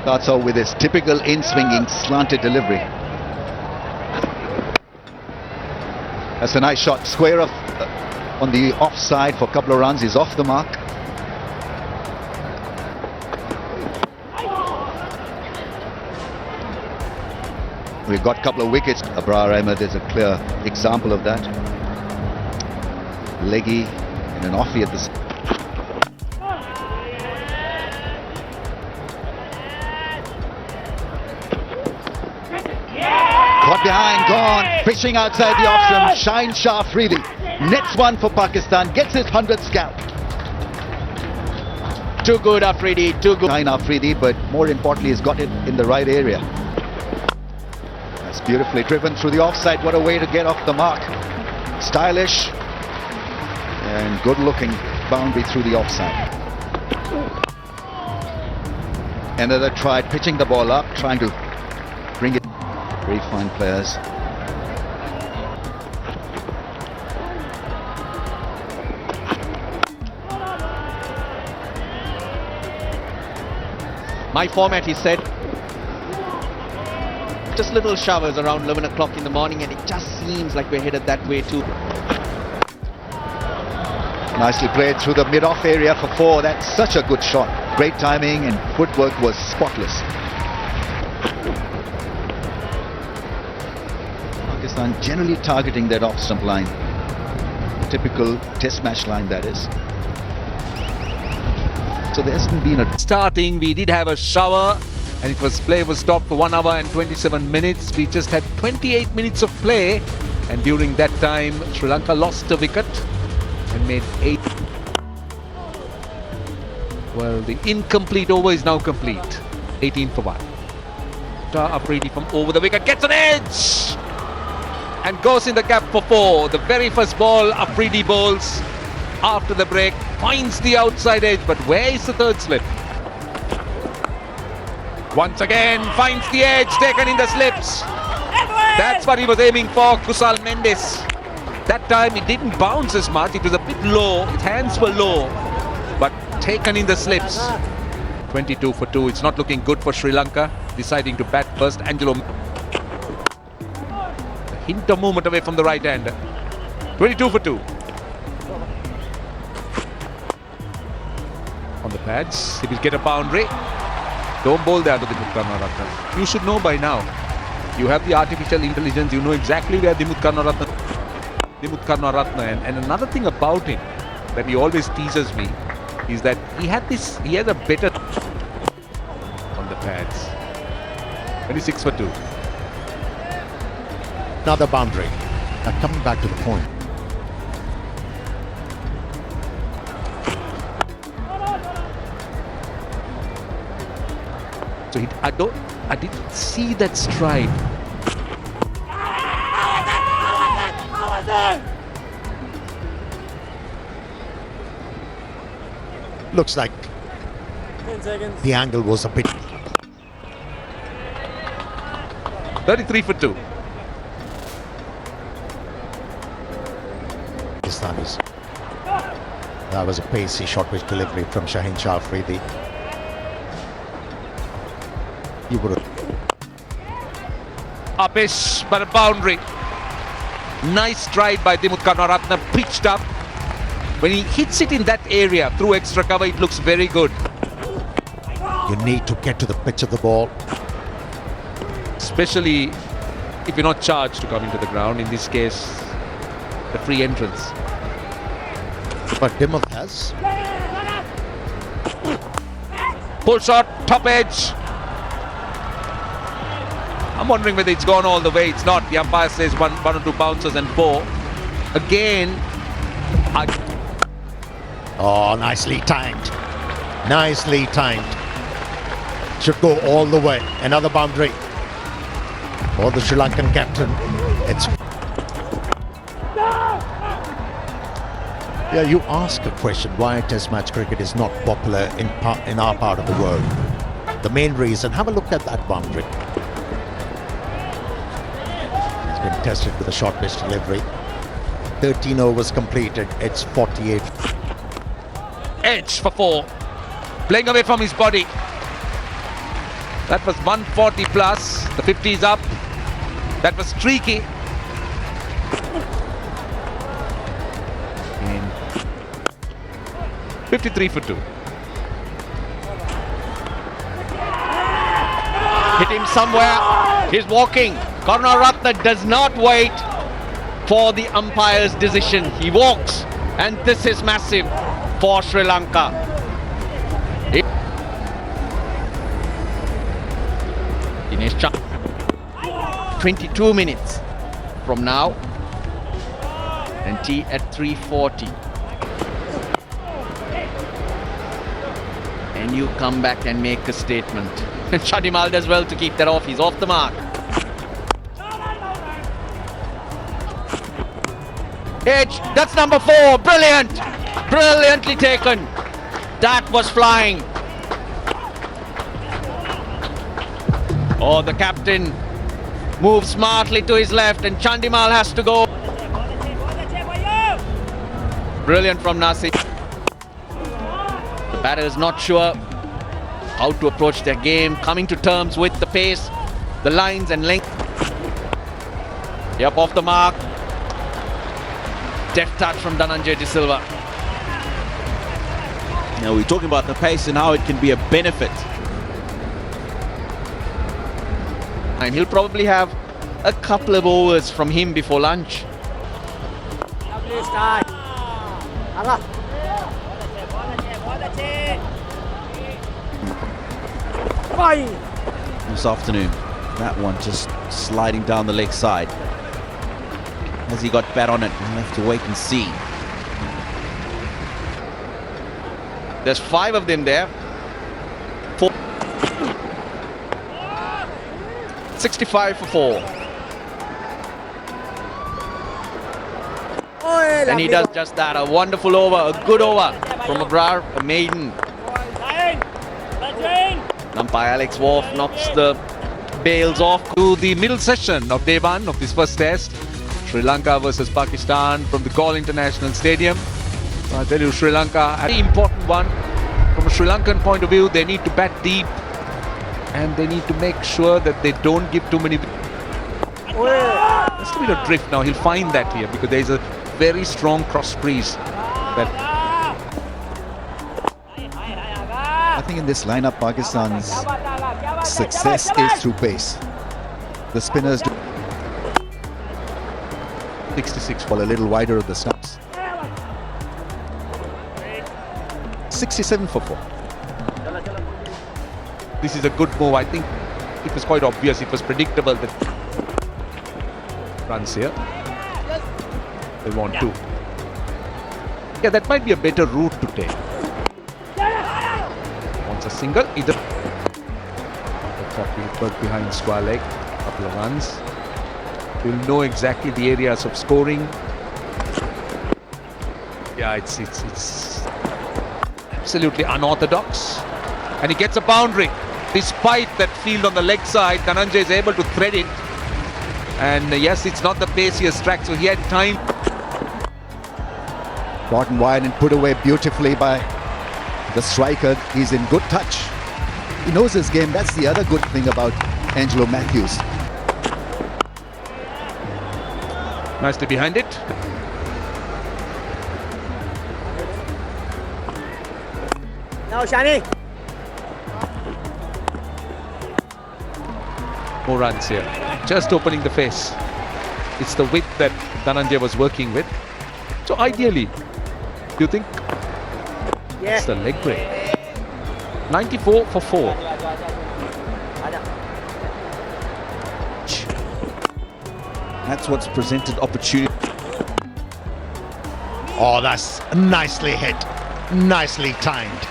Starts out with his typical in-swinging slanted delivery. That's a nice shot. Square off on the offside for a couple of runs. He's off the mark. We've got a couple of wickets. Abrar Ahmed is a clear example of that. Leggy and an offie at the... Caught behind, gone, fishing outside the off stump. Shaheen Shah Afridi nets one for Pakistan, gets his 100th scalp. Too good Afridi, too good. Shaheen Afridi, but more importantly, he's got it in the right area. That's beautifully driven through the offside. What a way to get off the mark. Stylish and good-looking boundary through the offside. Another try, pitching the ball up, trying to bring it. Very fine players. My format, he said, just little showers around 11 o'clock in the morning, and it just seems like we're headed that way too. Nicely played through the mid-off area for 4. That's such a good shot. Great timing and footwork was spotless. Pakistan generally targeting that off-stump line. Typical test match line, that is. So there hasn't been a... Starting, we did have a shower and play was stopped for 1 hour and 27 minutes. We just had 28 minutes of play, and during that time Sri Lanka lost a wicket and made 8. Well, the incomplete over is now complete. 18 for 1. Afridi from over the wicket gets an edge and goes in the gap for 4. The very first ball Afridi bowls after the break, finds the outside edge, but where is the third slip? Once again finds the edge, taken in the slips. That's what he was aiming for, Kusal Mendes. That time it didn't bounce as much, it was a bit low, his hands were low, but taken in the slips. 22 for 2, it's not looking good for Sri Lanka. Deciding to bat first, Angelo. A hint of movement away from the right hander. 22 for 2. On the pads, he will get a boundary. Don't bowl there to Dimut Karnaratne. You should know by now. You have the artificial intelligence, you know exactly where Dimut Karnaratne. And another thing about him that he always teases me is that he has a better on the pads. 26 for 2. Another boundary. Now coming back to the point. So I didn't see that stride. Looks like 10 seconds. The angle was a bit. 33 for 2. Pakistanis. That was a pacey short pitch delivery from Shaheen Shah Afridi. You would have. Upish, but a boundary. Nice stride by Dimut Karnaratne, pitched up. When he hits it in that area through extra cover, it looks very good. You need to get to the pitch of the ball. Especially if you're not charged to come into the ground. In this case, the free entrance. But Dimut has. Pull shot, top edge. I'm wondering whether it's gone all the way. It's not. The umpire says one or two bounces and 4. Again, Oh, nicely timed. Nicely timed. Should go all the way. Another boundary for the Sri Lankan captain. It's. Yeah, you ask a question why Test match cricket is not popular in our part of the world. The main reason, have a look at that boundary. It's been tested with a short pitch delivery. 13 overs completed, it's 48. Edge for 4. Playing away from his body. That was 140 plus. The 50 is up. That was streaky. And 53 for 2. Hit him somewhere. He's walking. Karunaratne does not wait for the umpire's decision. He walks. And this is massive for Sri Lanka. 22 minutes from now. And tea at 3:40. And you come back and make a statement. And Shadimal does well to keep that off. He's off the mark. Edge, that's number 4. Brilliant. Brilliantly taken. That was flying. Oh, the captain moves smartly to his left and Chandimal has to go. Brilliant from Nasir. The batter is not sure how to approach their game, coming to terms with the pace, the lines and length. Yep, off the mark. Deft touch from Dhananjay De Silva. Now we're talking about the pace and how it can be a benefit. And he'll probably have a couple of overs from him before lunch. This afternoon, that one just sliding down the leg side. Has he got bat on it? We'll have to wait and see. There's 5 of them there. 4. 65 for 4. And he does just that. A wonderful over, a good over from Abrar, a maiden. Umpire Alex Wolf knocks the bails off. To the middle session of day 1 of this first test. Sri Lanka versus Pakistan from the Galle International Stadium. I tell you, Sri Lanka, a very important one. From a Sri Lankan point of view, they need to bat deep. And they need to make sure that they don't give too many. There's a bit of drift now. He'll find that here because there's a very strong cross breeze. That I think in this lineup, Pakistan's success is through pace. The spinners do 66 fall a little wider of the stumps. 67 for 4. this is a good move. I think it was quite obvious. It was predictable that runs here. They want 2. Yeah, that might be a better route to take. Wants a single. Either work behind square leg. Couple of runs. We'll know exactly the areas of scoring. Yeah, it's absolutely unorthodox. And he gets a boundary. Despite that field on the leg side, Dhananjay is able to thread it. And yes, it's not the pace he has tracked, so he had time. Brought in wide and put away beautifully by the striker. He's in good touch. He knows his game. That's the other good thing about Angelo Matthews. Nicely behind it. Now, Shani. More runs here. Just opening the face. It's the width that Dhananjay was working with. So ideally, do you think it's the leg break? 94 for 4. That's what's presented opportunity. Oh, that's nicely hit. Nicely timed.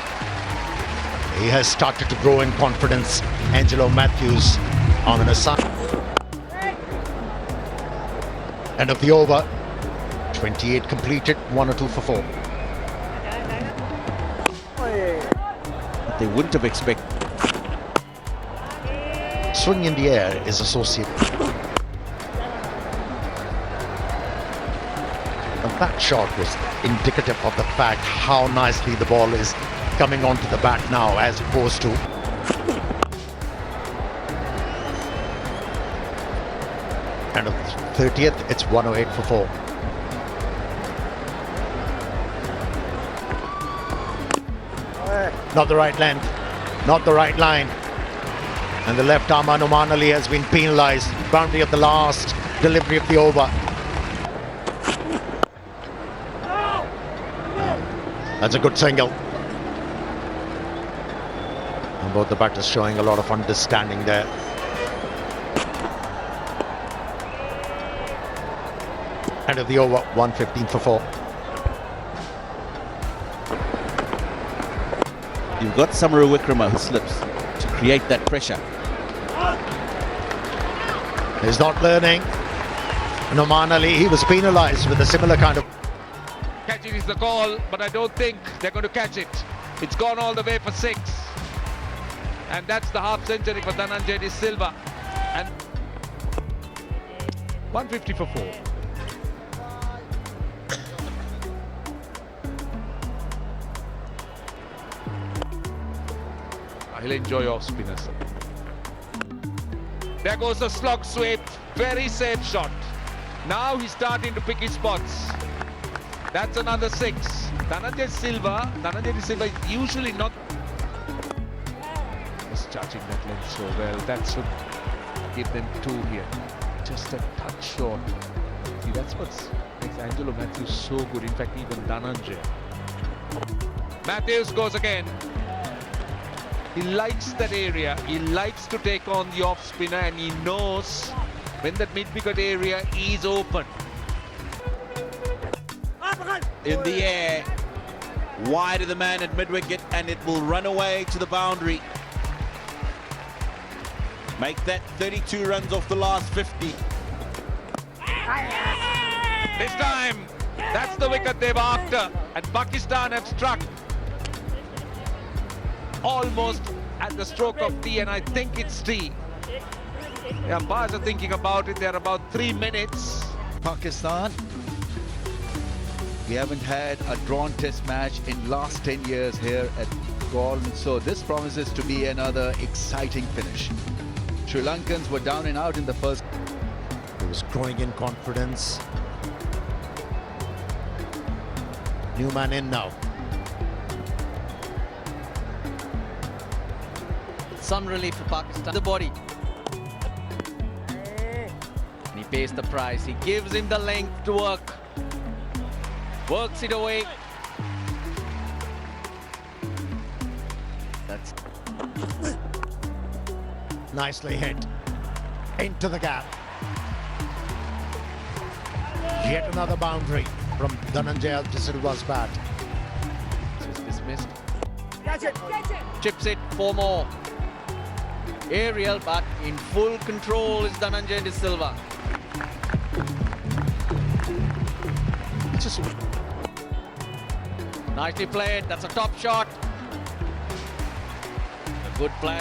He has started to grow in confidence. Angelo Matthews on an aside. End of the over. 28 completed, 1 or 2 for 4. But they wouldn't have expected. Swing in the air is associated. And that shot was indicative of the fact how nicely the ball is coming onto the bat now, as opposed to And of 30th, it's 108 for 4. Not the right length, not the right line. And the left arm Anoman Ali has been penalised. Boundary of the last delivery of the over. That's a good single. And both the batters showing a lot of understanding there. End of the over, 115 for 4. You've got Samaru Wickrama who slips to create that pressure. He's not learning. Anoman Ali, he was penalised with a similar kind of... Catch it is the call, but I don't think they're going to catch it. It's gone all the way for 6. And that's the half century for Dhananjay De Silva. And 150 for 4. He'll enjoy off spinners. There goes the slog sweep. Very safe shot. Now he's starting to pick his spots. That's another 6. Dhananjay De Silva is usually not just charging that length so well. That should give them 2 here. Just a touch short. See, that's what makes Angelo Matthews so good. In fact, even Dhananjay. Matthews goes again. He likes that area. He likes to take on the off spinner, and he knows when that mid-wicket area is open. In the air, wide of the man at mid-wicket, and it will run away to the boundary. Make that 32 runs off the last 50. This time, that's the wicket they've after, and Pakistan have struck almost at the stroke of tea, and I think it's tea. The umpires are thinking about it. They're about 3 minutes. Pakistan, we haven't had a drawn test match in last 10 years here at Galle, so this promises to be another exciting finish. Sri Lankans were down and out in the first. He was growing in confidence. New man in now. Some relief for Pakistan. The body. And he pays the price. He gives him the length to work. Works it away. That's Nicely hit. Into the gap. Yet another boundary from Dhananjay De Silva's bat. just dismissed. Catch it. Chips it, 4 more. Aerial, but in full control is Dhananjay De Silva. Just Nicely played. That's a top shot. A good play.